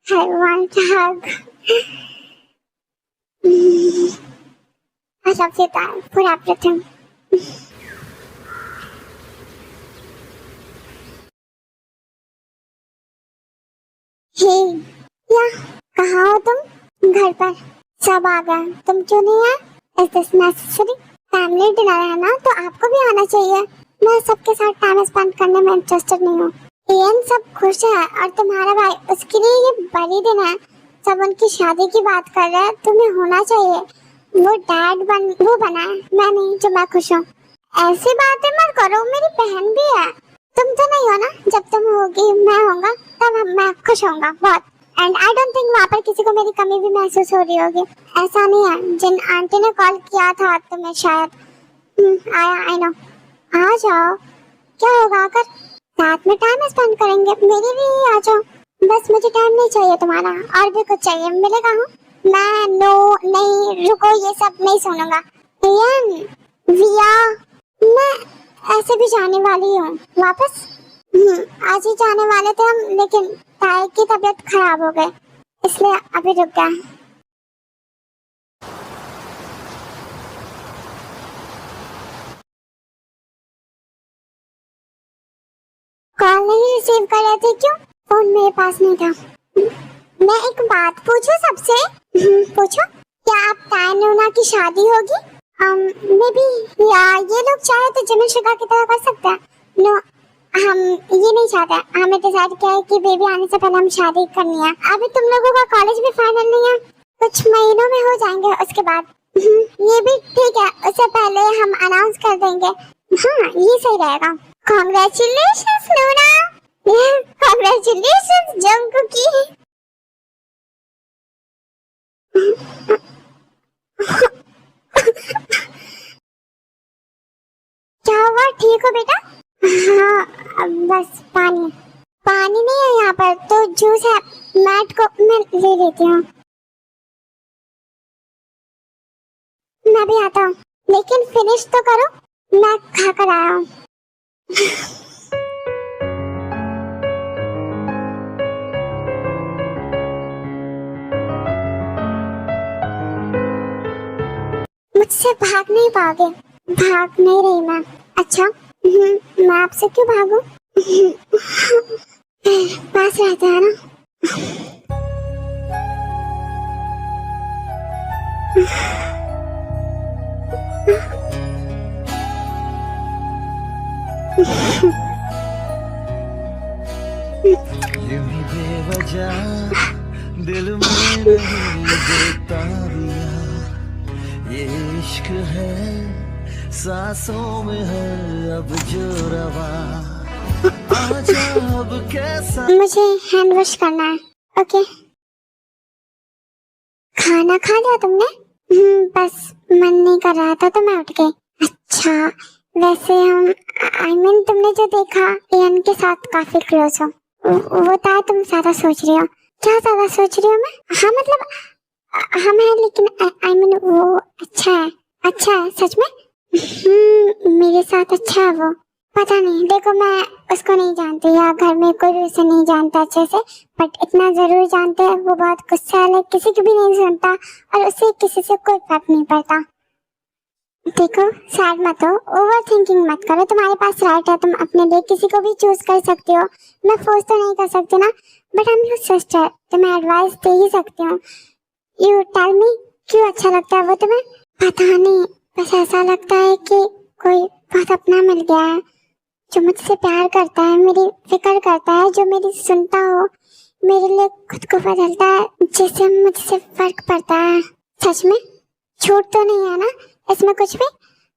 I want a hug. I love you, Dad, for everything. Hey, या कहाँ हो तुम? घर पर सब आ गए, तुम क्यों नहीं आए? Is this necessary? Family dinner है ना, तो आपको भी आना चाहिए। मैं सबके साथ टाइम स्पेंड करने में इंटरेस्टेड नहीं हूँ। इयन सब खुश है और तुम्हारा भाई, उसके लिए ये बड़ी दिन है। सब उनकी शादी की बात कर रहे हैं, तुम्हें होना चाहिए। वो बना है, मैं नहीं जो मैं खुश हूँ। ऐसी बातें मत करो, मेरी बहन भी है। तुम तो नहीं हो ना, जब तुम होगी मैं होऊंगा तब मैं खुश होऊंगा बहुत। एंड आई डोंट थिंक वहाँ पर किसी को मेरी कमी भी महसूस हो रही होगी। ऐसा नहीं है, जिन आंटी ने कॉल किया था तुम्हें शायद। I know. आ जाओ, क्या होगा आकर साथ में टाइम स्पेंड करेंगे। मेरे लिए आ जाओ, बस मुझे टाइम नहीं चाहिए तुम्हारा, और भी कुछ चाहिए मिलेगा। हूँ मैं नो नहीं, रुको, ये सब नहीं सुनूंगा। विया, मैं ऐसे भी जाने वाली हूँ वापस। आज ही जाने वाले थे हम, लेकिन ताई की तबीयत खराब हो गई, इसलिए अभी रुक गया। कॉल नहीं रिसीव कर रहे थे क्यों? फोन मेरे पास नहीं था। मैं एक बात पूछूं सबसे? पूछो। क्या आप ताई नूना की शादी होगी? मे बी, या ये लोग चाहे तो जमीन शिका की तरह कर सकते हैं। नो, हम ये नहीं चाहते। हमें डिसाइड किया है कि बेबी आने से पहले हम शादी करनी है। अभी तुम लोगों का कॉलेज भी फाइनल नहीं है, कुछ महीनों में हो जाएंगे उसके बाद। ये भी ठीक है, उससे पहले हम अनाउंस कर देंगे। हाँ, ये सही रहेगा। कॉन्ग्रेचुलेशंस नूना। कॉन्ग्रेचुलेशंस जंकुकी। क्या हुआ, ठीक हो बेटा? हाँ, बस पानी पानी नहीं है यहाँ पर, तो जूस है, मैट को मैं ले लेती हूँ। मैं भी आता हूँ, लेकिन फिनिश तो करो, मैं खा कर आया हूँ। मुझसे भाग नहीं पाओगे। भाग नहीं रही मैं। अच्छा, मैं आपसे क्यों भागूं? पास रहता है ना। यूं ही बेवजह दिल में नहीं देता दिया, ये इश्क है सांसों में है अब जो रवा। आजा अब कैसा। मुझे हैंड वॉश करना है। ओके। खाना खा लिया तुमने? बस मन नहीं कर रहा था तो मैं उठ गई। अच्छा, वैसे हम तुमने जो देखा इयन के साथ काफी क्लोज हो, वो था तुम ज्यादा सोच रही हो। क्या ज्यादा सोच रही हो मैं? हाँ मतलब हम हैं, लेकिन वो अच्छा है सच में। मेरे साथ अच्छा है वो। पता नहीं, देखो मैं उसको नहीं जानती या घर में कोई भी उसे नहीं जानता अच्छे से, बट इतना जरूर जानते हैं वो बहुत गुस्सा है, किसी की भी नहीं सुनता और उसे किसी से कोई फर्क नहीं पड़ता। देखो, सैड मत हो, ओवर थिंकिंग मत करो, तुम्हारे पास राइट है, तुम अपने लिए किसी को भी चूज कर सकती हो। मैं फोर्स तो नहीं कर सकती ना, but I am your sister, तो मैं एडवाइस दे ही सकती हूँ। यू टेल मी, क्यों अच्छा लगता है वो तुम्हें? पता नहीं, बस ऐसा लगता है कि कोई बहुत अपना मिल गया है, जो मुझसे प्यार करता है, मेरी फिक्र करता है, जो मेरी सुनता हो, मेरे लिए खुद को बदलता है, जिससे मुझसे फर्क पड़ता है। सच में झूठ तो नहीं है ना इसमें कुछ भी?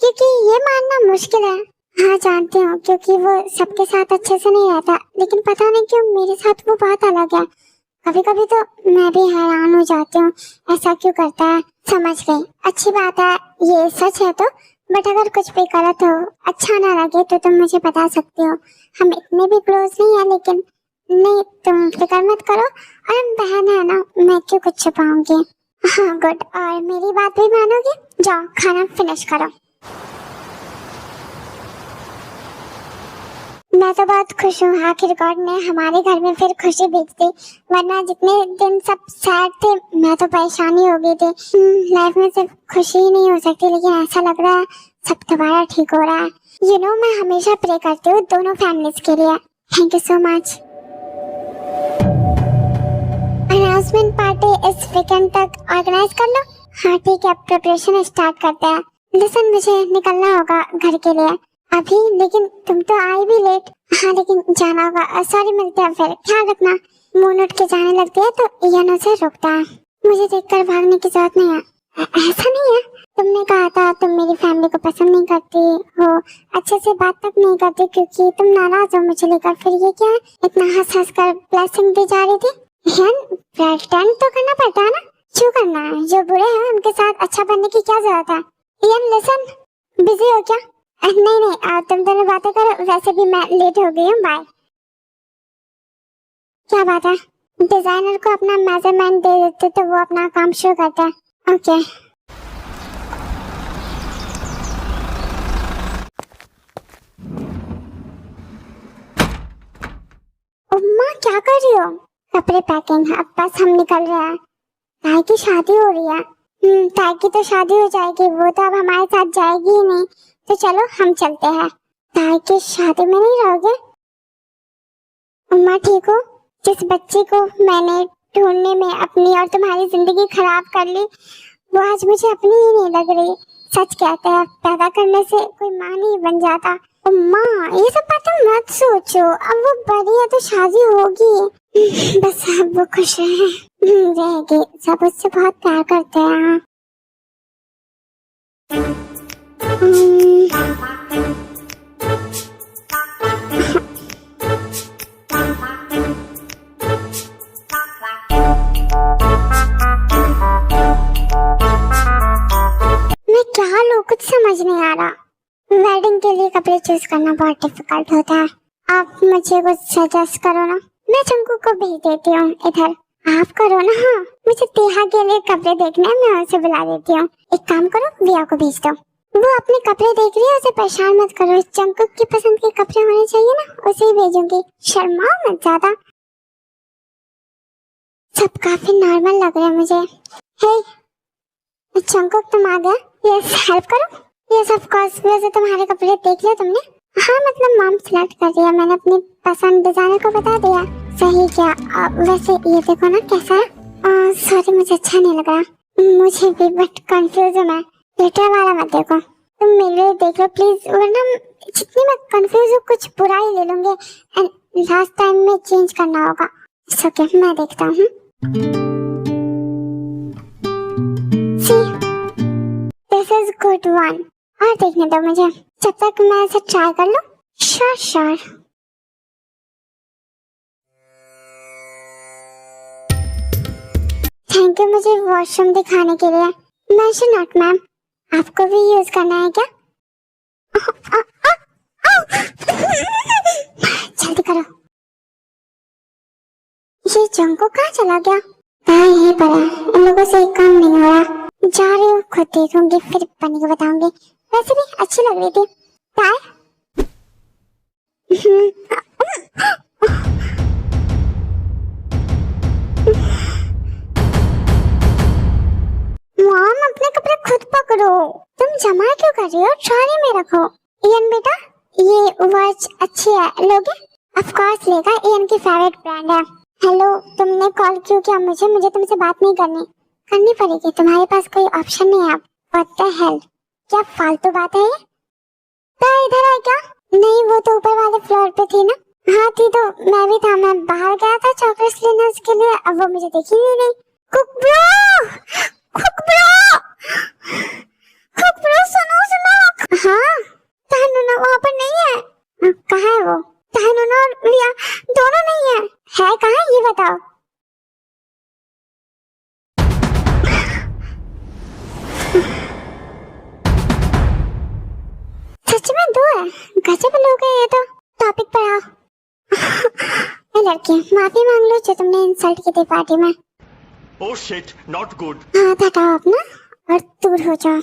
क्योंकि ये मानना मुश्किल है। हाँ जानती हूँ, क्योंकि वो सबके साथ अच्छे से नहीं रहता, लेकिन पता नहीं क्यों मेरे साथ वो बहुत अलग है। कभी कभी तो मैं भी हैरान हो जाती हूँ, ऐसा क्यों करता है। समझ गई, अच्छी बात है, ये सच है तो। बट अगर कुछ भी गलत हो, अच्छा ना लगे, तो तुम मुझे बता सकती हो। हम इतने भी क्लोज नहीं है, लेकिन नहीं, तुम फिक्र मत करो, और हम बहन है ना, मैं क्यों कुछ छुपाऊंगी। हाँ गुड, और मेरी बात भी मानोगी? जाओ खाना फिनिश करो। मैं तो बहुत खुश हूँ, आखिर गॉड ने हमारे घर में फिर खुशी भेज दी, वरना जितने दिन सब सैड थे मैं तो परेशानी हो गई थी। लाइफ में सिर्फ खुशी ही नहीं हो सकती, लेकिन ऐसा लग रहा है सब दोबारा ठीक हो रहा है। मैं हमेशा प्रे करती हूँ दोनों फैमिलीज के लिए। Thank you so much. Announcement party इस वीकेंड तक ऑर्गेनाइज कर लो। हाँ ठीक है, प्रिपरेशन स्टार्ट करते हैं। लिसन, मुझे निकलना होगा घर के लिए अभी, लेकिन तुम तो आई भी लेट। हाँ लेकिन जाना होगा, सॉरी, मिलते हैं फिर, ख्याल रखना। मून उठ के जाने लगती है तो इयन उसे रोकता है। मुझे देखकर भागने की जरूरत नहीं है। ऐसा नहीं है, तुमने कहा था तुम मेरी फैमिली को पसंद नहीं करती हो, अच्छे से बात तक नहीं करती क्योंकि तुम नाराज हो मुझे लेकर। फिर ये क्या है, इतना हंस हंस कर ब्लेसिंग दी जा रही थी। इयन, प्रेटेंड तो करना पड़ता है ना, क्यों करना है? जो बुरे हैं उनके साथ अच्छा बनने की क्या जरूरत है? इयन लिसन, बिजी हो क्या? नहीं, तुम दोनों बातें करो, वैसे भी मैं लेट हो गई हूँ, बाय। क्या बात है, डिजाइनर को अपना मेजरमेंट दे देते तो वो अपना काम शुरू करता है। ओके। उम्मा क्या कर रही हो? कपड़े पैकिंग, अब बस हम निकल रहे हैं। ताई की शादी हो रही है। ताई की तो शादी हो जाएगी, वो तो अब हमारे साथ जाएगी ही नहीं, तो चलो हम चलते हैं। ताई की शादी में नहीं रहोगे? उम्मा ठीक हो? जिस बच्ची को मैंने ढूंढने में अपनी और तुम्हारी जिंदगी खराब कर ली, वो आज मुझे अपनी ही नहीं लग रही। सच कहते हैं पैदा करने से कोई माँ नहीं बन जाता। उम्मा ये सब बातें मत सोचो, अब वो बड़ी है तो शादी होगी, बस अब वो खुश रहेगी। सब उससे बहुत प्यार करते हैं। मैं क्या लूं, कुछ समझ नहीं आ रहा। वेडिंग के लिए कपड़े चूज करना बहुत डिफिकल्ट होता है। आप मुझे कुछ सजेस्ट करो ना, मैं चंकू को भेज देती हूँ इधर। आप करो ना। हाँ मुझे तेहा के लिए कपड़े देखने हैं, मैं उसे बुला देती हूँ। एक काम करो, विया को भेज दो, वो अपने कपड़े देख रही है, उसे परेशान मत करो। चंकू की पसंद के कपड़े होने चाहिए ना, उसे ही भेजूंगी, शर्माओ मत ज्यादा। सब काफी नॉर्मल लग रहा है मुझे। हे चंकू, तुम आ गया? यस, हेल्प करो। Yes of course. वैसे तुम्हारे कपड़े देख लिया तुमने? हाँ मतलब मॉम सिलेक्ट कर दिया, मैंने अपनी पसंद डिजाइनर को बता दिया। सही क्या? वैसे ये देखो ना कैसा है। सॉरी मुझे अच्छा नहीं लग रहा। मुझे भी बट कंफ्यूज हूँ मैं। लेटर वाला मत देखो, तुम मेरे देख लो प्लीज, वरना जितनी मैं कंफ्यूज हूँ कुछ बुरा ही ले लूंगे एंड लास्ट टाइम में चेंज करना होगा। ओके मैं देखता हूँ। This is good one. और देखने दो मुझे, जब तक मैं इसे ट्राई कर लूं। श्योर। थैंक यू मुझे वॉशरूम दिखाने के लिए। मेंशन नॉट मैम, आपको भी यूज करना है क्या? जल्दी करो। ये जंको कहाँ चला गया? यही पर है, इन लोगों से एक काम नहीं हो रहा। जा रही हूँ, खुद देखूंगी फिर बनी को बताऊंगी। वैसे भी अच्छी लग रही थी। ताई मॉम, अपने कपड़े खुद पकड़ो, तुम जमा क्यों कर रही हो? ट्रॉली में रखो। इयन बेटा, ये वॉच अच्छी है, लोगे? ऑफ कोर्स लेगा, इयन की फेवरेट ब्रांड है। हेलो, तुमने कॉल क्यों किया मुझे? मुझे तुमसे बात नहीं करनी पड़ेगी, तुम्हारे पास कोई ऑप्शन नहीं है। व्हाट द हेल, क्या फालतू बात है ये? तो इधर है क्या? नहीं, वो तो ऊपर वाले फ्लोर पे थी ना। हाँ थी तो मैं भी था, मैं बाहर गया था चॉकलेट्स लेने उसके लिए, अब वो मुझे दिखी ही नहीं। कुक ब्रो सुनो। हाँ तहनुना वहाँ पर नहीं है। कहाँ है वो? तहनुना और रिया दोनों नहीं है कहाँ ये बताओ। सच में दो है? गजब लोग हैं ये तो। टॉपिक पर आओ। लड़की, माफी मांग लो जो तुमने इंसल्ट की थी पार्टी में। Oh shit, not good. हाथ हटाओ अपना और दूर हो जाओ।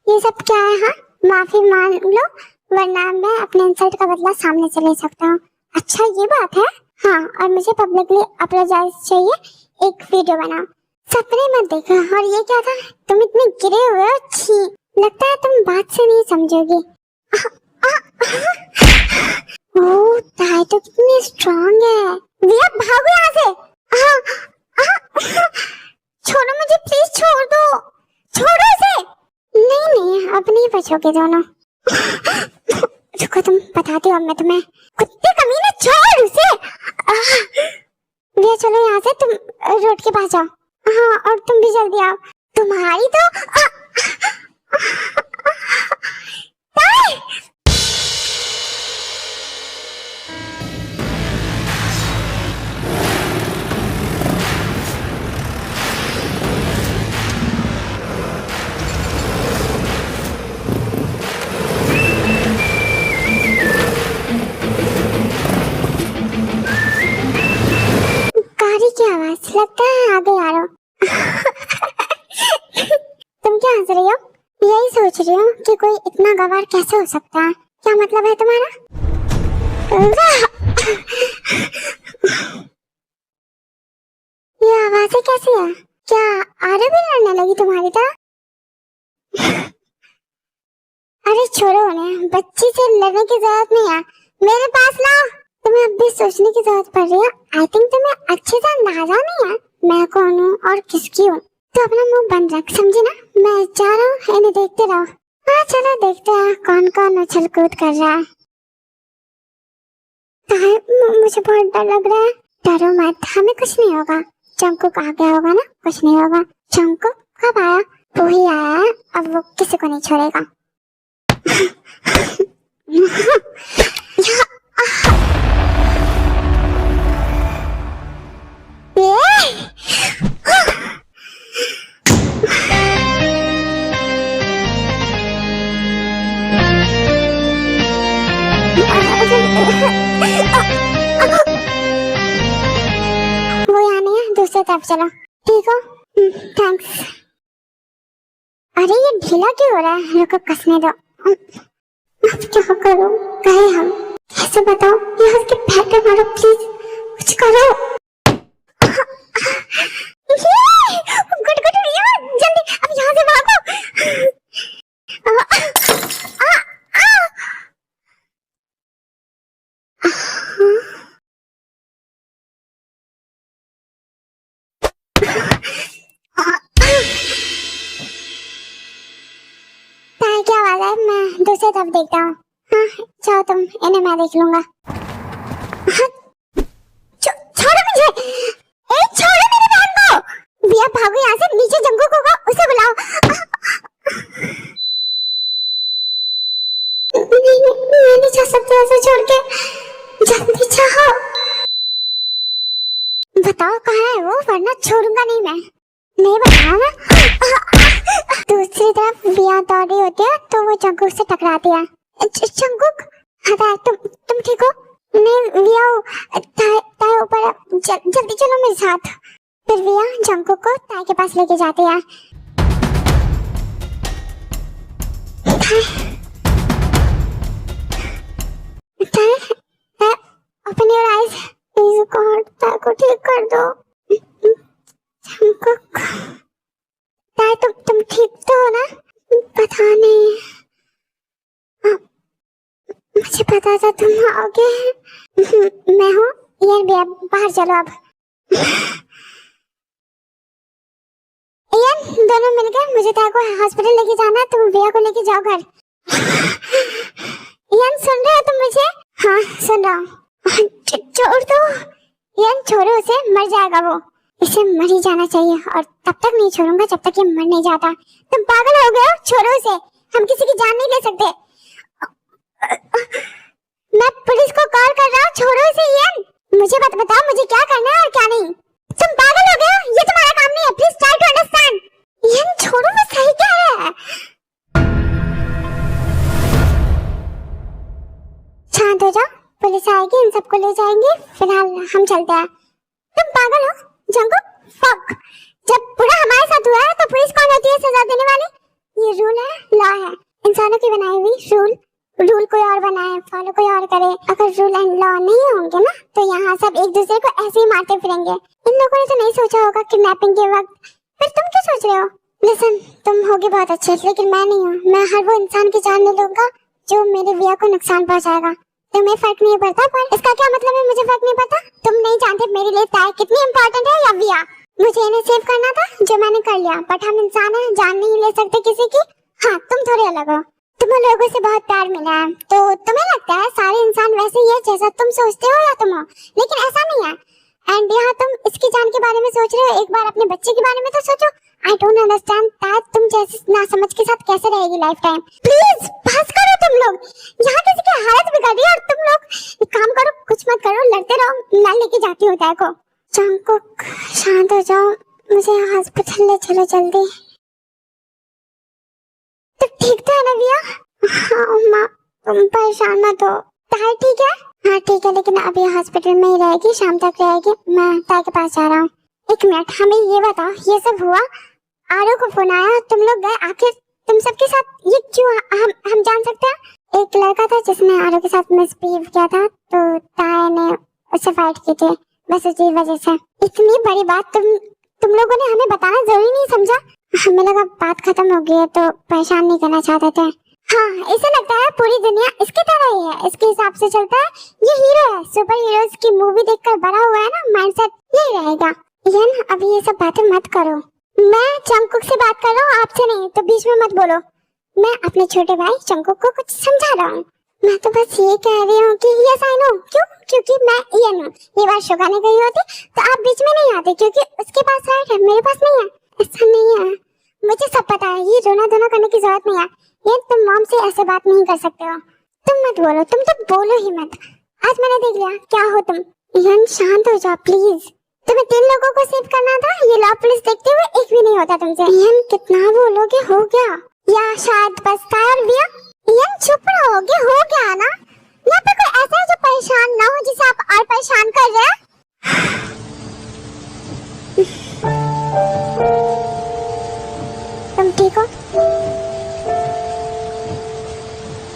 ये सब क्या है? हाँ माफी मांग लो, वरना मैं अपने इंसल्ट का बदला सामने से ले सकता हूँ। अच्छा ये बात है। हाँ, और मुझे पब्लिकली अपोलोजाइज चाहिए, एक वीडियो बनाओ। सपने मत देखो। और ये क्या था, तुम इतने गिरे हुए हो, छी, लगता है तुम बात से नहीं समझोगे। ओह, ताई तो कितनी स्ट्रांग है। भैया भागो यहाँ से। छोड़ो मुझे प्लीज, छोड़ दो, छोड़ो इसे। नहीं नहीं, अब नहीं बचोगे दोनों। रुको, तुम बताती हो अब मैं तुम्हें। कुत्ते कमीने, छोड़ उसे। भैया चलो यहाँ से, तुम रोड के पास जाओ। हाँ, और तुम भी जल्दी आओ। तुम्हारी तो गाड़ी की आवाज, लगता है आगे आ रहा हूँ। तुम क्या हंस रही हो? यही सोच रही हूँ कि कोई इतना गवार कैसे हो सकता है। क्या मतलब है तुम्हारा? ये आवाजें कैसी है? क्या आरे भी लड़ने लगी तुम्हारी तरह? अरे छोड़ो उन्हें, बच्ची से लड़ने की जरूरत नहीं है, मेरे पास लाओ। तुम्हें अब भी सोचने की जरूरत पड़ रही है। आई थिंक तुम्हें अच्छे से अंदाजा नहीं है मैं कौन हूँ और किसकी हूँ। तो अपना मुंह बंद रख, समझी ना? मैं जा रहा हूँ, इन्हें देखते रहो। हाँ चलो देखते हैं कौन कौन उछल कूद कर रहा है। मुझे बहुत डर लग रहा है। डरो मत, हमें कुछ नहीं होगा। जंकुक आ गया होगा ना, कुछ नहीं होगा। जंकुक कब आया? वो ही आया है, अब वो किसी को नहीं छोड़ेगा। वो यहाँ नहीं है, दूसरी तरफ चलो। ठीक हो? थैंक्स। अरे ये ढीला क्यों हो रहा है? रुको, कसने दो। अब क्या करूं? गए हम, कैसे बताओ? यहाँ के पैर पे मारो प्लीज, कुछ करो। गुड गुड भैया, जल्दी अब यहाँ से भागो। क्या आवाज है? मैं दूसरी तरफ देखता हूँ। हाँ जाओ तुम, इन्हें मैं देख लूंगा। छोड़ो मुझे, छोड़ो मेरी बहन को। भैया भागो यहाँ से, नीचे जंगुक होगा, उसे बुलाओ। मैं नहीं जा सकती ऐसे छोड़ के, जल्दी जाओ। बताओ कहाँ है वो, वरना छोड़ूंगा नहीं मैं। नहीं बताया ना। दूसरी तरफ भैया दौड़ी होती है तो वो जंगुक से टकराती है। जंगुक, हाँ तुम ठीक हो? नहीं भैया, ताई ऊपर, जल्दी चलो मेरे साथ। फिर भैया जंगुक को ताई के पास लेके जाते हैं। Open your eyes please God, ताई को ठीक कर दो। जंगुक, ताई तुम ठीक तो हो ना? पता नहीं, मुझे पता था तुम आओगे। मैं हूँ यार भैया, बाहर चलो अब। यार दोनों मिल गए, मुझे ताई को हॉस्पिटल लेके जाना है, तुम भैया को लेके जाओ घर। यार सुन रहे हो तुम मुझे? हाँ सुन रहा हूँ। छोड़ दो यार, छोड़ो उसे, मर जाएगा वो। इसे मर ही जाना चाहिए, और तब तक नहीं छोड़ूंगा जब तक ये मर नहीं जाता। तुम पागल हो गए हो? छोड़ो इसे, हम किसी की जान नहीं ले सकते। मैं पुलिस को कॉल कर रहा हूँ, छोड़ो इसे। यार मुझे बताओ मुझे क्या करना है और क्या नहीं। तुम पागल हो गए हो? ये तुम्हारा काम नहीं है, प्लीज ट्राई टू अंडरस्टैंड। यार छोड़ो, मैं सही कह रहा है। शांत हो जाओ, पुलिस आएगी, इन सबको ले जाएंगे। फिलहाल हम चलते हैं। तुम पागल हो जंगुक? फक, जब पूरा हमारे साथ हुआ है तो पुलिस कौन होती है सजा देने वाली? ये रूल है, लॉ है। इंसानों की बनाई हुई रूल कोई और बनाए, फॉलो कोई और करे। अगर रूल एंड लॉ नहीं होंगे ना तो यहाँ सब एक दूसरे को ऐसे ही मारते फिरेंगे। इन लोगों ने तो नहीं सोचा होगा किडनैपिंग के वक्त। फिर तुम क्या सोच रहे हो? लिसन, तुम होगे बहुत अच्छे लेकिन मैं नहीं हूँ। मैं हर वो इंसान की जान ले लूंगा जो मेरे विया को नुकसान पहुँचाएगा। तुम्हें फर्क नहीं पड़ता, पर इसका क्या मतलब है मुझे फर्क नहीं पड़ता? तुम नहीं जानते मेरे लिए ताय कितनी इम्पोर्टेंट है या विया। मुझे इन्हें सेव करना था जो मैंने कर लिया, बट हम इंसान हैं, जान नहीं ले सकते किसी की। हाँ, तुम थोड़े अलग हो, तुम्हें लोगों से बहुत प्यार मिला है, तो तुम्हें लगता है सारे इंसान वैसे ही है जैसा तुम सोचते हो या तुम हो, लेकिन ऐसा नहीं है। एंड यहाँ तुम इसकी जान के बारे में सोच रहे हो, एक बार अपने बच्चे के बारे में तो सोचो। आई डोंट अंडरस्टैंड दैट तुम जैसे ना समझ के साथ कैसे रहेगी लाइफ टाइम। प्लीज बस करो तुम लोग, यहाँ किसी की हालत बिगड़ रही है और तुम लोग एक काम करो, कुछ मत करो, लड़ते रहो, मैं लेके जाती हूँ ताय को। जंगकुक शांत हो जाओ, मुझे हॉस्पिटल ले चलो जल्दी। तो ठीक तो है ना विया? हाँ माँ, तुम परेशान मत हो। ताय ठीक है? हाँ ठीक है, लेकिन अभी हॉस्पिटल में ही रहेगी, शाम तक रहेगी। मैं ताय के पास जा रहा हूँ। एक मिनट, हमें ये बताओ, ये सब हुआ, आरो को फोन आया, तुम लोग गए, आखिर तुम सबके साथ ये क्यों? हम जान सकते हैं? एक लड़का था जिसने आरो के साथ मिसबिहेव किया था, तो ताय ने उससे फाइट की थी, बस उसी वजह से। इतनी बड़ी बात तुम लोगों ने हमें बताना जरूरी नहीं समझा? हमें लगा बात खत्म हो गई है तो परेशान नहीं करना चाहते थे। हाँ, इसे लगता है पूरी दुनिया इसकी तरह ही है, इसके हिसाब से चलता है। ये हीरो है, सुपर हीरोज की मूवी देखकर बड़ा हुआ है ना, माइंडसेट यही रहेगा। यन, अभी ये सब बातें मत करो, मैं जंगकुक से बात कर रहा हूँ, आपसे नहीं, तो बीच में मत बोलो। मैं अपने छोटे भाई जंगकुक को कुछ समझा रहा हूँ। मैं तो बस ये कह रही हूँ कि यस आई नो, क्यों? क्योंकि मैं यन हूँ। ये बात शुगा ने कही होती तो आप बीच में नहीं आते, क्योंकि उसके पास राइट है, मेरे पास नहीं है। ऐसा नहीं है, मुझे सब पता है, ये रोना धोना करने की जरूरत नहीं है। ये तुम मॉम से ऐसे बात नहीं कर सकते हो। तुम मत बोलो, तुम तो बोलो ही मत। आज मैंने देख लिया क्या हो तुम। यन शांत हो जाओ प्लीज, तुम्हें 3 लोगों को सेव करना था, ये लॉ पुलिस देखते हुए एक भी नहीं होता तुमसे। यन कितना बोलोगे, हो गया, या शायद बसता है विया। यन चुप रहोगे, हो गया ना? यहाँ पे कोई ऐसा है जो परेशान ना हो जिसे आप और परेशान कर रहे हैं? तुम ठीक हो?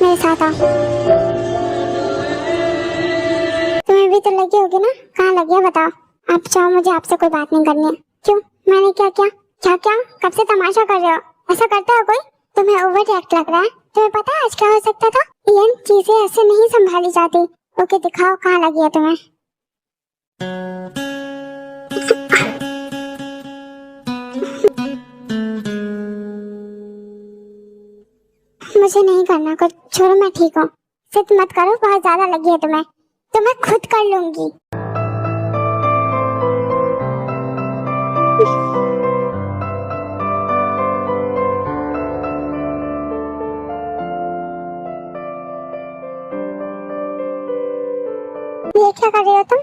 मेरे साथ आओ। तुम्हें भी तो लगी होगी ना? कहाँ लगी है बताओ? आप चाहो, मुझे आपसे कोई बात नहीं करनी है। क्यों? मैंने क्या किया? क्या क्या? कब से तमाशा कर रहे हो? ऐसा करता है कोई? तुम्हें ओवर रिएक्ट लग रहा है। तुम्हें पता है आज क्या हो सकता था? ये चीजें ऐसे नहीं संभाली जाती। ओके दिखाओ कहाँ लगी है तुम्हें। मुझे नहीं करना कुछ, छोड़ो, मैं ठीक हूँ। सिर्फ मत करो, बहुत ज्यादा लगी है तुम्हें, तो मैं खुद कर लूंगी। ये क्या कर रहे हो तुम?